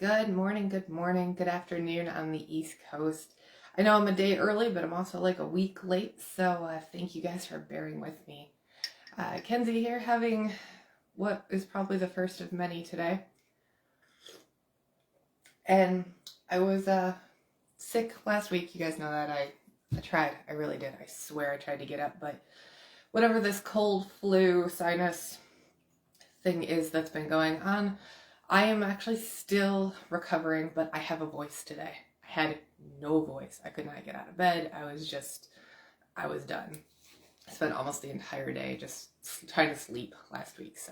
Good morning, good afternoon on the East Coast. I know I'm a day early, but I'm also like a week late, so thank you guys for bearing with me. Kenzie here having what is probably the first of many today. And I was sick last week. You guys know that I tried. I really did. I swear I tried to get up, but whatever this cold, flu, sinus thing is that's been going on, I am actually still recovering, but I have a voice today. I had no voice. I could not get out of bed. I was done. I spent almost the entire day just trying to sleep last week. So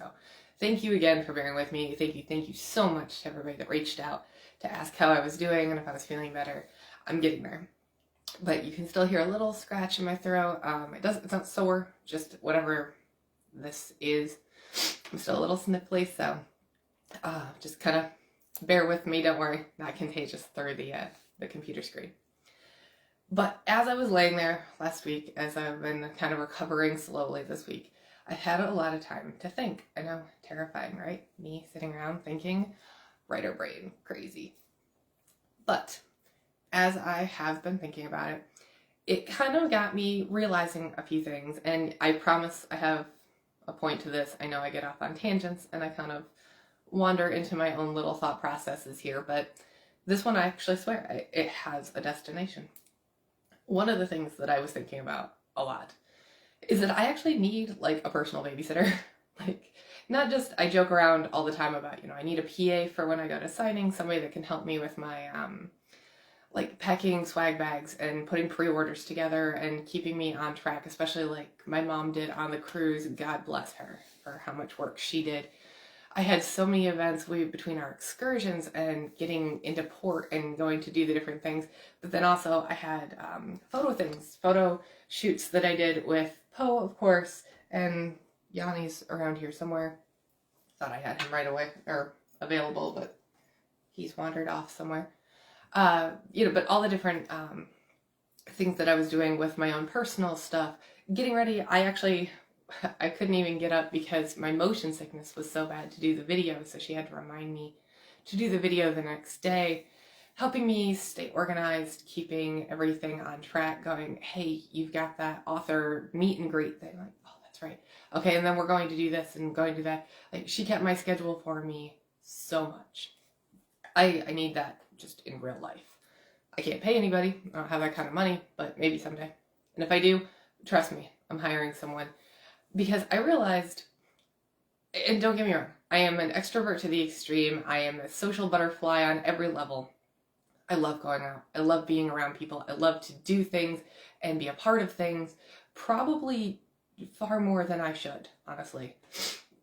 thank you again for bearing with me. Thank you so much to everybody that reached out to ask how I was doing and if I was feeling better. I'm getting there. But you can still hear a little scratch in my throat. It's not sore, just whatever this is. I'm still a little sniffly, so just kind of bear with me. Don't worry, not contagious through the computer screen. But as I was laying there last week, as I've been kind of recovering slowly this week, I had a lot of time to think. I know, terrifying, right? Me sitting around thinking, writer brain, crazy. But as I have been thinking about it, it kind of got me realizing a few things. And I promise I have a point to this. I know I get off on tangents and I kind of wander into my own little thought processes here, but this one I actually swear it has a destination. One of the things that I was thinking about a lot is that I actually need like a personal babysitter. Like, not just, I joke around all the time about, I need a PA for when I go to signing, somebody that can help me with my like packing swag bags and putting pre-orders together and keeping me on track, especially like my mom did on the cruise. God bless her for how much work she did. I had so many events between our excursions and getting into port and going to do the different things. But then also I had photo shoots that I did with Poe, of course, and Yanni's around here somewhere. Thought I had him right away, or available, but he's wandered off somewhere. But all the different things that I was doing with my own personal stuff, getting ready, I couldn't even get up because my motion sickness was so bad to do the video, so she had to remind me to do the video the next day, helping me stay organized, keeping everything on track, going, hey, you've got that author meet and greet thing. Like, oh, that's right. Okay, and then we're going to do this and going to do that. Like, she kept my schedule for me so much. I need that just in real life. I can't pay anybody. I don't have that kind of money, but maybe someday. And if I do, trust me, I'm hiring someone. Because I realized, and don't get me wrong, I am an extrovert to the extreme. I am a social butterfly on every level. I love going out. I love being around people. I love to do things and be a part of things, probably far more than I should, honestly.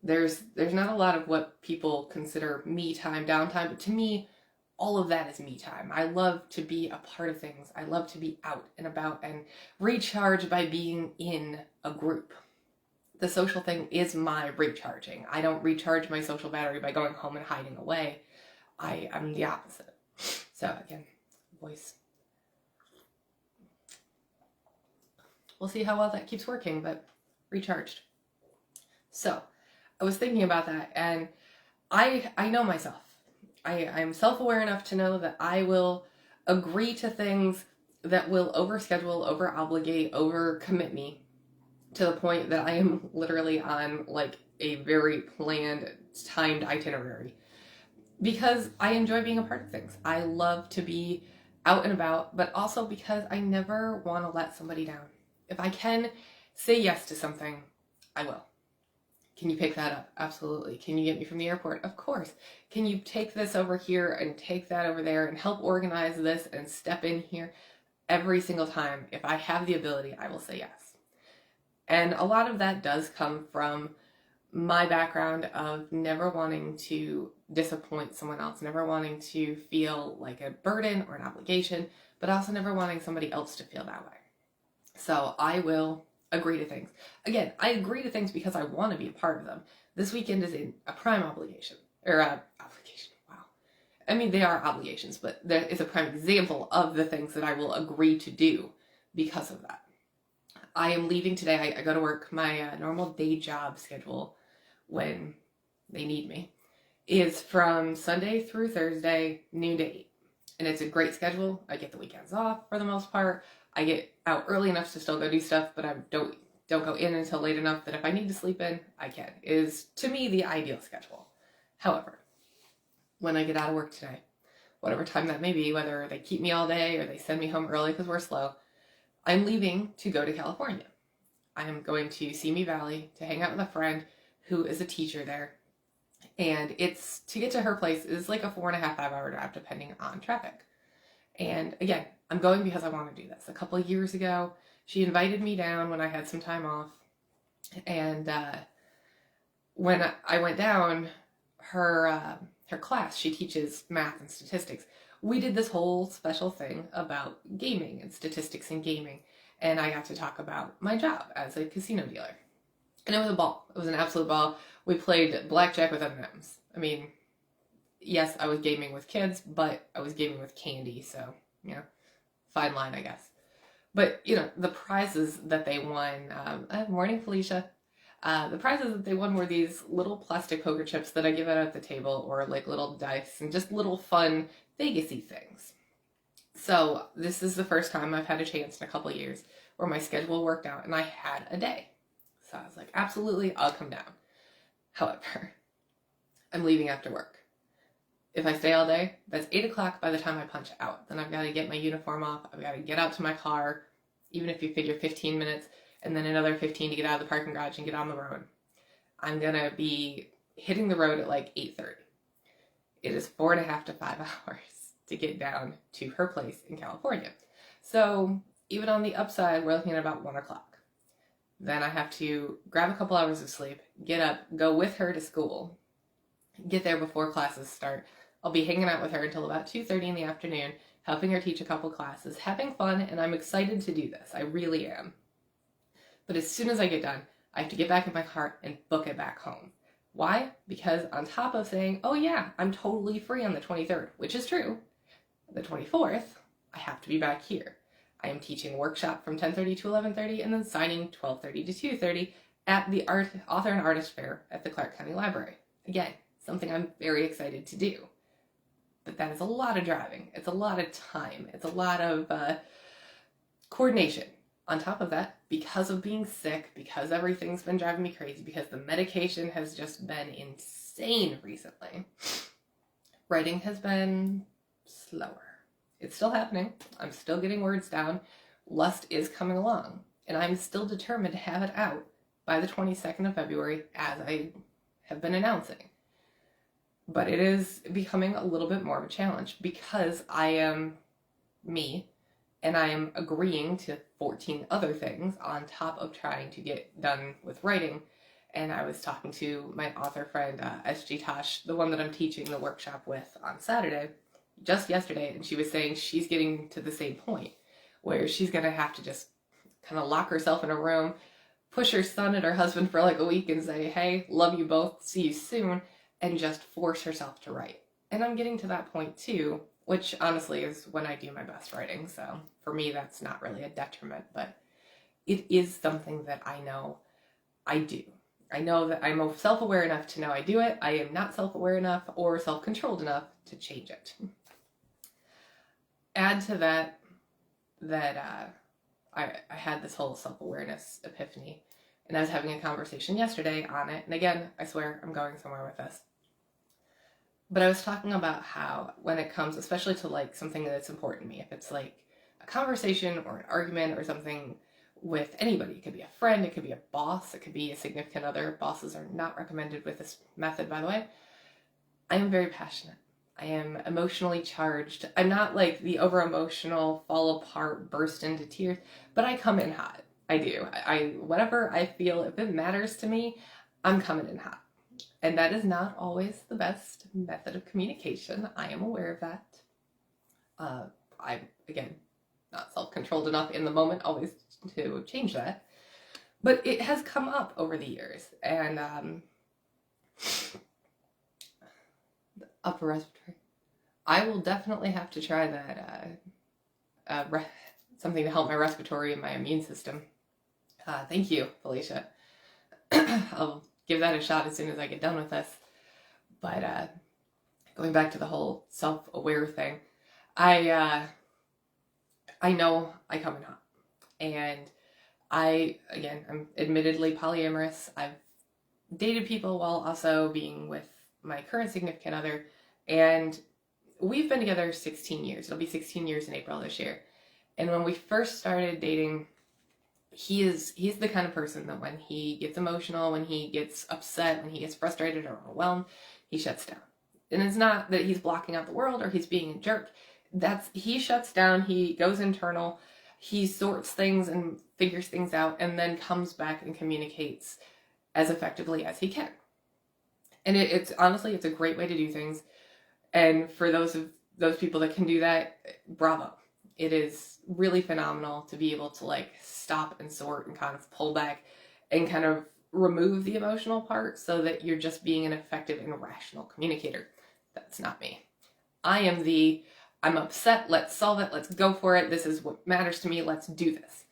There's not a lot of what people consider me time, downtime, but to me, all of that is me time. I love to be a part of things. I love to be out and about and recharge by being in a group. The social thing is my recharging. I don't recharge my social battery by going home and hiding away. I'm the opposite. So again, voice. We'll see how well that keeps working, but recharged. So I was thinking about that, and I know myself. I'm self-aware enough to know that I will agree to things that will overschedule, over-obligate, over-commit me to the point that I am literally on like a very planned, timed itinerary. Because I enjoy being a part of things. I love to be out and about, but also because I never want to let somebody down. If I can say yes to something, I will. Can you pick that up? Absolutely. Can you get me from the airport? Of course. Can you take this over here and take that over there and help organize this and step in here? Every single time, if I have the ability, I will say yes. And a lot of that does come from my background of never wanting to disappoint someone else, never wanting to feel like a burden or an obligation, but also never wanting somebody else to feel that way. So I will agree to things. Again, I agree to things because I want to be a part of them. This weekend is a prime obligation. Obligation, wow. I mean, they are obligations, but there is a prime example of the things that I will agree to do because of that. I am leaving today. I go to work my normal day job schedule when they need me is from Sunday through Thursday, noon to 8. And it's a great schedule. I get the weekends off for the most part. I get out early enough to still go do stuff, but I don't go in until late enough that if I need to sleep in, I can. It is, to me, the ideal schedule. However, when I get out of work today, whatever time that may be, whether they keep me all day or they send me home early because we're slow, I'm leaving to go to California. I am going to Simi Valley to hang out with a friend who is a teacher there. And it's, to get to her place is like a 4.5, 5 hour drive depending on traffic. And again, I'm going because I want to do this. A couple of years ago, she invited me down when I had some time off. And when I went down, her class, she teaches math and statistics. We did this whole special thing about gaming and statistics and gaming. And I got to talk about my job as a casino dealer. And it was a ball. It was an absolute ball. We played blackjack with M&Ms. I mean, yes, I was gaming with kids, but I was gaming with candy. So, fine line, I guess. But, the prizes that they won, morning, Felicia. The prizes that they won were these little plastic poker chips that I give out at the table, or like little dice and just little fun Vegas-y things. So this is the first time I've had a chance in a couple of years where my schedule worked out and I had a day. So I was like, absolutely, I'll come down. However, I'm leaving after work. If I stay all day, that's 8 o'clock by the time I punch out. Then I've got to get my uniform off. I've got to get out to my car, even if you figure 15 minutes, and then another 15 to get out of the parking garage and get on the road. I'm going to be hitting the road at like 8:30. It is 4.5 to 5 hours to get down to her place in California. So even on the upside, we're looking at about 1 o'clock. Then I have to grab a couple hours of sleep, get up, go with her to school, get there before classes start. I'll be hanging out with her until about 2:30 in the afternoon, helping her teach a couple classes, having fun, and I'm excited to do this. I really am. But as soon as I get done, I have to get back in my car and book it back home. Why? Because on top of saying, oh yeah, I'm totally free on the 23rd, which is true, the 24th, I have to be back here. I am teaching a workshop from 10:30 to 11:30 and then signing 12:30 to 2:30 at the Author and Artist Fair at the Clark County Library. Again, something I'm very excited to do. But that is a lot of driving. It's a lot of time. It's a lot of coordination. On top of that, because of being sick, because everything's been driving me crazy, because the medication has just been insane recently, writing has been slower. It's still happening. I'm still getting words down. Lust is coming along. And I'm still determined to have it out by the 22nd of February, as I have been announcing. But it is becoming a little bit more of a challenge because I am me, and I am agreeing to 14 other things on top of trying to get done with writing. And I was talking to my author friend, SG Tosh, the one that I'm teaching the workshop with on Saturday, just yesterday, and she was saying she's getting to the same point where she's going to have to just kind of lock herself in a room, push her son and her husband for like a week and say, hey, love you both, see you soon, and just force herself to write. And I'm getting to that point too, which honestly is when I do my best writing. So for me, that's not really a detriment, but it is something that I know I do. I know that I'm self-aware enough to know I do it. I am not self-aware enough or self-controlled enough to change it. Add to that, I had this whole self-awareness epiphany, and I was having a conversation yesterday on it. And again, I swear I'm going somewhere with this. But I was talking about how when it comes, especially to like something that's important to me, if it's like a conversation or an argument or something with anybody, it could be a friend, it could be a boss, it could be a significant other. Bosses are not recommended with this method, by the way. I am very passionate. I am emotionally charged. I'm not like the over-emotional, fall apart, burst into tears, but I come in hot. I do. Whatever I feel, if it matters to me, I'm coming in hot. And that is not always the best method of communication. I am aware of that. I'm, again, not self-controlled enough in the moment always to change that. But it has come up over the years. And the upper respiratory. I will definitely have to try that, something to help my respiratory and my immune system. Thank you, Felicia. I'll give that a shot as soon as I get done with this. But going back to the whole self-aware thing, I know I come in hot, and I'm admittedly polyamorous. I've dated people while also being with my current significant other, and we've been together 16 years. It'll be 16 years in April this year. And when we first started dating, he's the kind of person that when he gets emotional, when he gets upset, when he gets frustrated or overwhelmed, he shuts down. And it's not that he's blocking out the world or he's being a jerk. He shuts down, he goes internal, he sorts things and figures things out, and then comes back and communicates as effectively as he can. And it's honestly, it's a great way to do things. And for those people that can do that, bravo. It is really phenomenal to be able to like stop and sort and kind of pull back and kind of remove the emotional part so that you're just being an effective and rational communicator. That's not me. I'm upset, let's solve it, let's go for it, this is what matters to me, let's do this.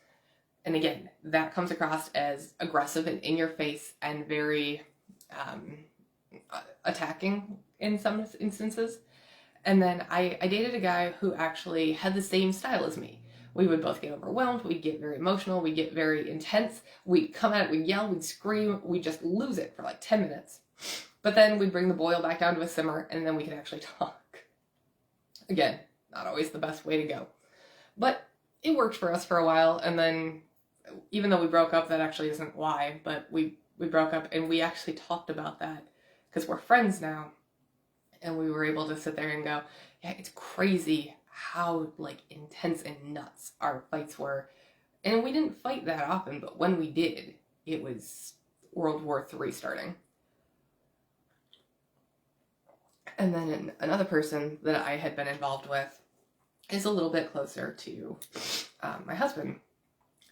And again, that comes across as aggressive and in your face and very attacking in some instances. And then I dated a guy who actually had the same style as me. We would both get overwhelmed, we'd get very emotional, we'd get very intense, we'd come at it, we'd yell, we'd scream, we'd just lose it for like 10 minutes. But then we'd bring the boil back down to a simmer, and then we could actually talk. Again, not always the best way to go. But it worked for us for a while, and then even though we broke up, that actually isn't why, but we broke up, and we actually talked about that because we're friends now. And we were able to sit there and go, yeah, it's crazy how like intense and nuts our fights were. And we didn't fight that often, but when we did, it was World War III starting. And then another person that I had been involved with is a little bit closer to my husband.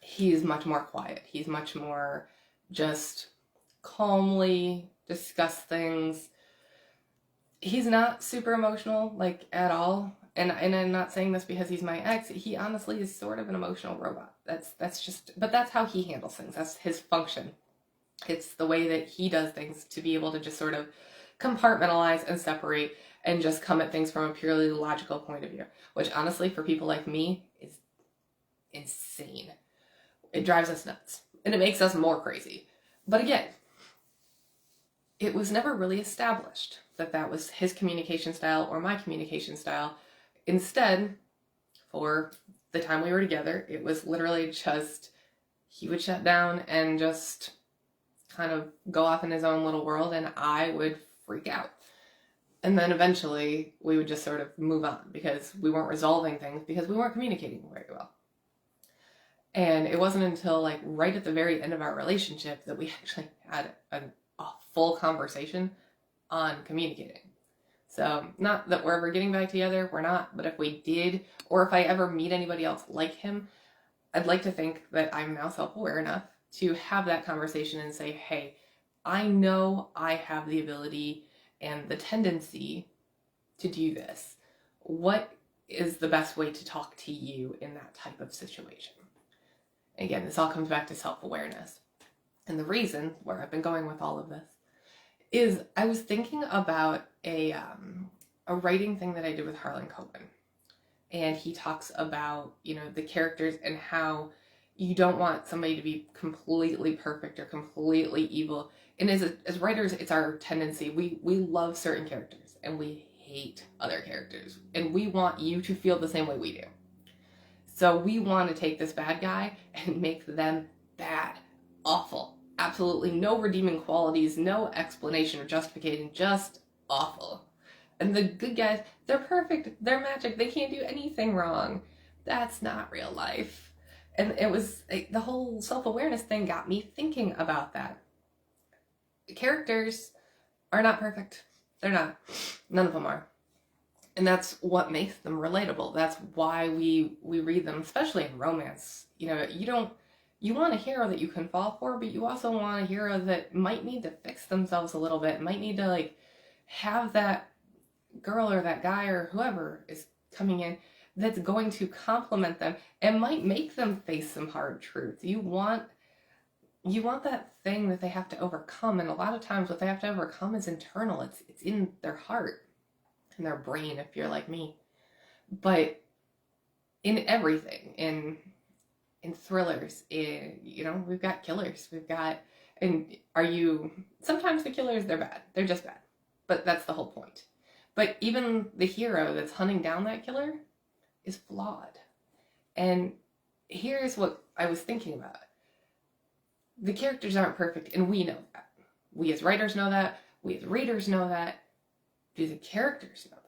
He's much more quiet. He's much more just calmly discuss things. He's not super emotional, like, at all. And I'm not saying this because he's my ex. He honestly is sort of an emotional robot. But that's how he handles things. That's his function. It's the way that he does things, to be able to just sort of compartmentalize and separate and just come at things from a purely logical point of view, which honestly, for people like me, is insane. It drives us nuts, and it makes us more crazy. But again, it was never really established that was his communication style or my communication style. Instead, for the time we were together, it was literally just he would shut down and just kind of go off in his own little world, and I would freak out. And then eventually we would just sort of move on because we weren't resolving things because we weren't communicating very well. And it wasn't until like right at the very end of our relationship that we actually had a full conversation on communicating. So not that we're ever getting back together, we're not, but if we did, or if I ever meet anybody else like him, I'd like to think that I'm now self-aware enough to have that conversation and say, hey, I know I have the ability and the tendency to do this. What is the best way to talk to you in that type of situation? Again, this all comes back to self-awareness. And the reason where I've been going with all of this is I was thinking about a writing thing that I did with Harlan Coben. And he talks about, the characters and how you don't want somebody to be completely perfect or completely evil. And as writers, it's our tendency. We love certain characters and we hate other characters. And we want you to feel the same way we do. So we want to take this bad guy and make them bad, awful. Absolutely no redeeming qualities, no explanation or justification, just awful. And the good guys, they're perfect, they're magic, they can't do anything wrong. That's not real life. And the whole self-awareness thing got me thinking about that. The characters are not perfect. They're not. None of them are. And that's what makes them relatable. That's why we read them, especially in romance. You want a hero that you can fall for, but you also want a hero that might need to fix themselves a little bit, might need to like have that girl or that guy or whoever is coming in that's going to compliment them and might make them face some hard truths. You want that thing that they have to overcome, and a lot of times what they have to overcome is internal. It's in their heart. in their brain if you're like me. But in everything, in thrillers, we've got killers. Sometimes the killers, they're bad. They're just bad. But that's the whole point. But even the hero that's hunting down that killer is flawed. And here's what I was thinking about. The characters aren't perfect, and we know that. We as writers know that. We as readers know that. Do the characters know that?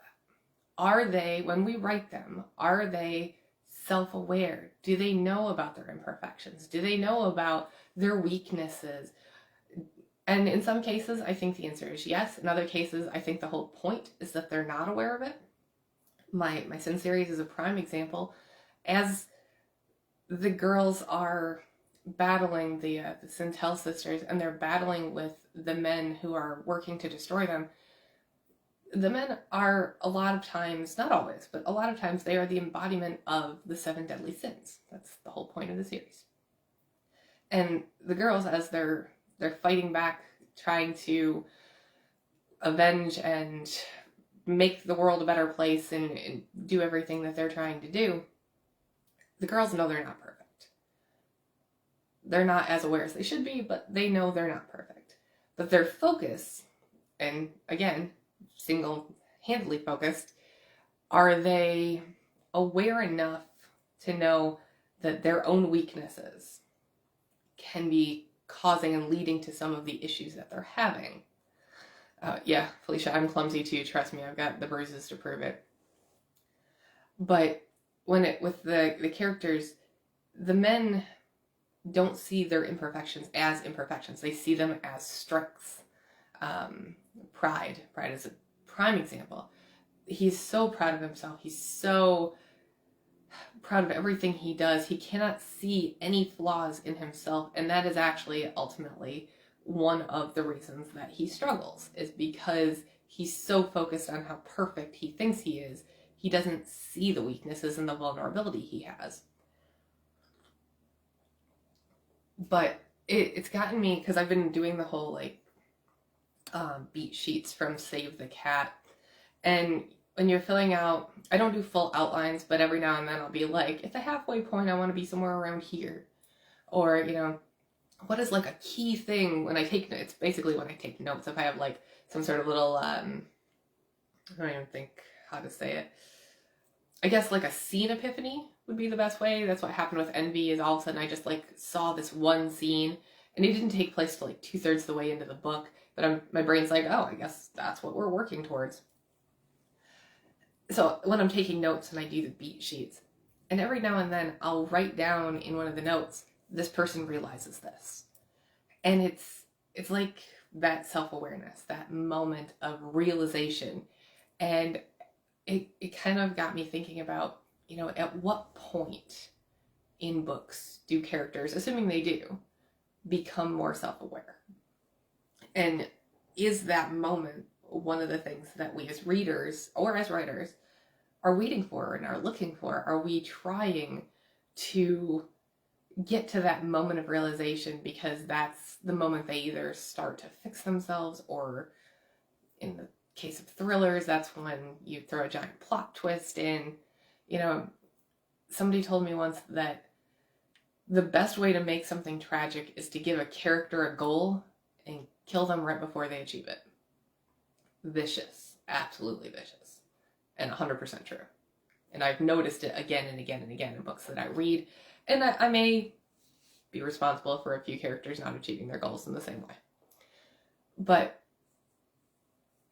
Are they, when we write them, are they self-aware? Do they know about their imperfections? Do they know about their weaknesses? And in some cases, I think the answer is yes. In other cases, I think the whole point is that they're not aware of it. My Sin series is a prime example. As the girls are battling the Sintel sisters, and they're battling with the men who are working to destroy them, the men are a lot of times, not always, but a lot of times they are the embodiment of the 7 deadly sins. That's the whole point of the series. And the girls, as they're fighting back, trying to avenge and make the world a better place and do everything that they're trying to do, the girls know they're not perfect. They're not as aware as they should be, but they know they're not perfect. But their focus, and again, single-handedly focused, are they aware enough to know that their own weaknesses can be causing and leading to some of the issues that they're having? Yeah, Felicia, I'm clumsy too, trust me, I've got the bruises to prove it. But with the characters, the men don't see their imperfections as imperfections. They see them as strengths. Pride is a prime example. He's so proud of himself. He's so proud of everything he does. He cannot see any flaws in himself, and that is actually ultimately one of the reasons that he struggles, is because he's so focused on how perfect he thinks he is, he doesn't see the weaknesses and the vulnerability he has. But it's gotten me, because I've been doing the whole beat sheets from Save the Cat, and when you're filling out, I don't do full outlines, but every now and then I'll be like, at the halfway point I want to be somewhere around here, or what is like a key thing when I take notes? It's basically when I take notes, if I have like some sort of little I don't even think how to say it, I guess like a scene epiphany would be the best way. That's what happened with Envy, is all of a sudden I just like saw this one scene, and it didn't take place till like 2/3 of the way into the book, but my brain's like, oh, I guess that's what we're working towards. So when I'm taking notes and I do the beat sheets, and every now and then I'll write down in one of the notes, this person realizes this. And it's like that self-awareness, that moment of realization. And it kind of got me thinking about, at what point in books do characters, assuming they do, become more self-aware? And is that moment one of the things that we as readers or as writers are waiting for and are looking for? Are we trying to get to that moment of realization because that's the moment they either start to fix themselves, or in the case of thrillers, that's when you throw a giant plot twist in? Somebody told me once that the best way to make something tragic is to give a character a goal and kill them right before they achieve it. Vicious. Absolutely vicious. And 100% true. And I've noticed it again and again and again in books that I read. And I may be responsible for a few characters not achieving their goals in the same way. But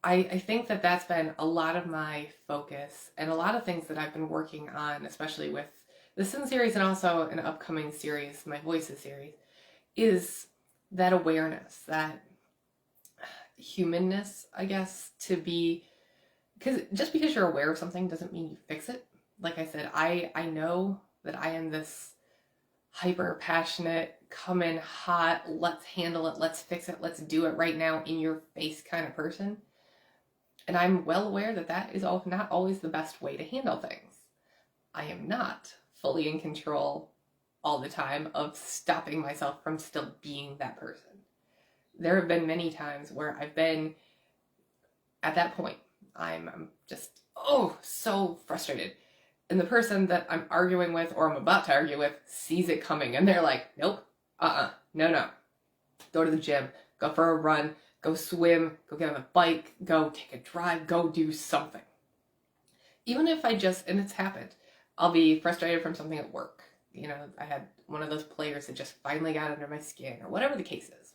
I think that that's been a lot of my focus, and a lot of things that I've been working on, especially with the Sin series and also an upcoming series, my Voices series, is that awareness, that humanness, I guess, to be, because just because you're aware of something doesn't mean you fix it. Like I said, I know that I am this hyper passionate, come in hot, let's handle it, let's fix it, let's do it right now, in your face kind of person. And I'm well aware that that is not always the best way to handle things. I am not fully in control all the time of stopping myself from still being that person. There have been many times where I've been at that point, I'm just, oh, so frustrated. And the person that I'm arguing with or I'm about to argue with sees it coming and they're like, nope, no. Go to the gym, go for a run, go swim, go get on a bike, go take a drive, go do something. Even if I just, and it's happened, I'll be frustrated from something at work. You know, I had one of those players that just finally got under my skin or whatever the case is.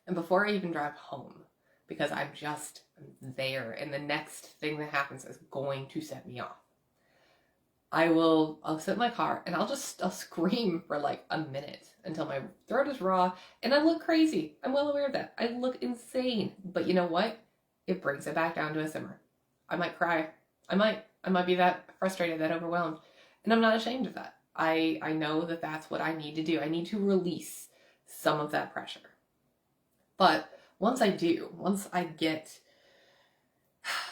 And before I even drive home, because I'm just there and the next thing that happens is going to set me off, I'll sit in my car and I'll scream for like a minute until my throat is raw and I look crazy. I'm well aware of that. I look insane. But you know what? It brings it back down to a simmer. I might cry. I might be that frustrated, that overwhelmed. And I'm not ashamed of that. I know that that's what I need to do. I need to release some of that pressure. But once I get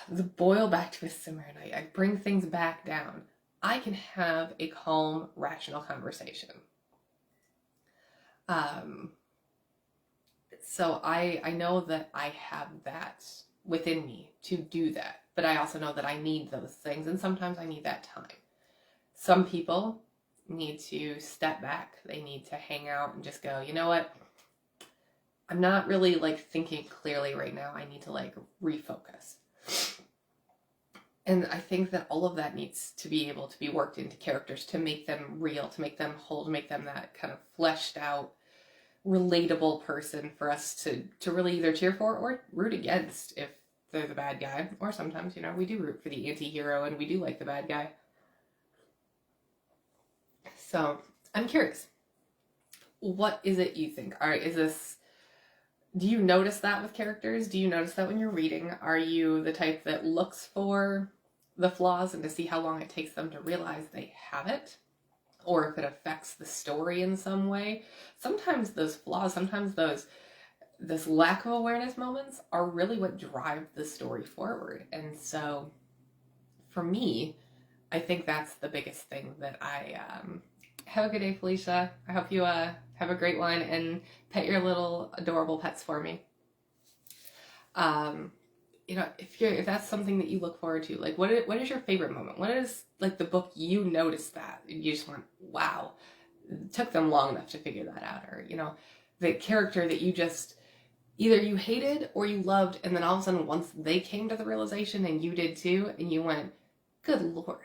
the boil back to a simmer and I bring things back down, I can have a calm, rational conversation. So I know that I have that within me to do that, but I also know that I need those things, and sometimes I need that time. Some people need to step back. They need to hang out and just go, you know what? I'm not really like thinking clearly right now. I need to like refocus. And I think that all of that needs to be able to be worked into characters to make them real, to make them whole, to make them that kind of fleshed out, relatable person for us to really either cheer for or root against if they're the bad guy. Or sometimes, you know, we do root for the anti-hero and we do like the bad guy. So I'm curious. What is it you think? All right, do you notice that with characters? Do you notice that when you're reading? Are you the type that looks for the flaws and to see how long it takes them to realize they have it? Or if it affects the story in some way? Sometimes those flaws, this lack of awareness moments are really what drive the story forward. And so for me, I think that's the biggest thing that I have a good day, Felicia. I hope you have a great one and pet your little adorable pets for me. You know, if that's something that you look forward to, like what is your favorite moment? What is like the book you noticed that you just went, wow, it took them long enough to figure that out? Or, you know, the character that you just either you hated or you loved, and then all of a sudden once they came to the realization and you did too, and you went, good Lord,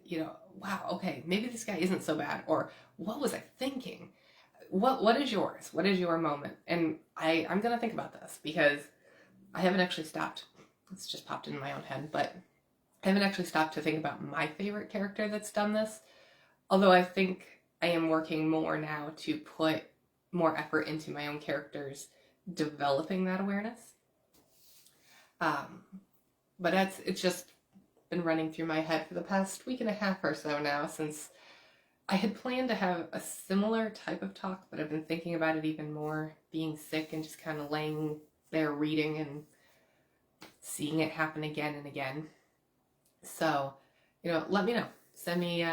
you know, wow, okay, maybe this guy isn't so bad, or what was I thinking? What is yours? What is your moment? And I'm gonna think about this because I haven't actually stopped. It's just popped into my own head, but I haven't actually stopped to think about my favorite character that's done this. Although I think I am working more now to put more effort into my own characters developing that awareness. But it's just been running through my head for the past week and a half or so now, since I had planned to have a similar type of talk, but I've been thinking about it even more, being sick and just kind of laying there reading and seeing it happen again and again. So, you know, let me know. Send me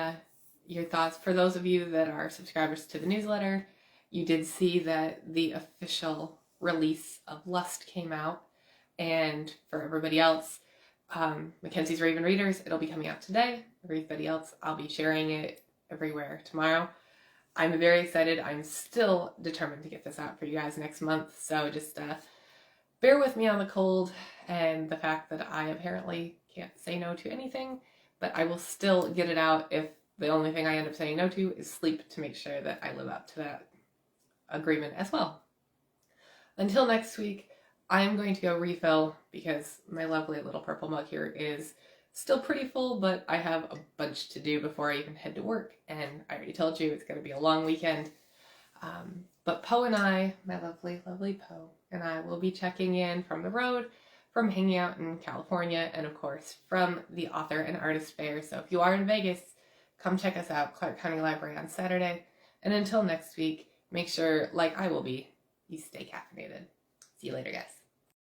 your thoughts. For those of you that are subscribers to the newsletter, you did see that the official release of Lust came out. And for everybody else, Mackenzie's Raven Readers, it'll be coming out today. Everybody else, I'll be sharing it everywhere tomorrow. I'm very excited. I'm still determined to get this out for you guys next month. So just bear with me on the cold and the fact that I apparently can't say no to anything, but I will still get it out if the only thing I end up saying no to is sleep, to make sure that I live up to that agreement as well. Until next week, I'm going to go refill because my lovely little purple mug here is still pretty full, but I have a bunch to do before I even head to work, and I already told you it's going to be a long weekend. But Poe and I, my lovely, lovely Poe, and I will be checking in from the road, from hanging out in California, and of course from the author and artist fair. So if you are in Vegas, come check us out, Clark County Library on Saturday. And until next week, make sure, like I will be, you stay caffeinated. See you later, guys.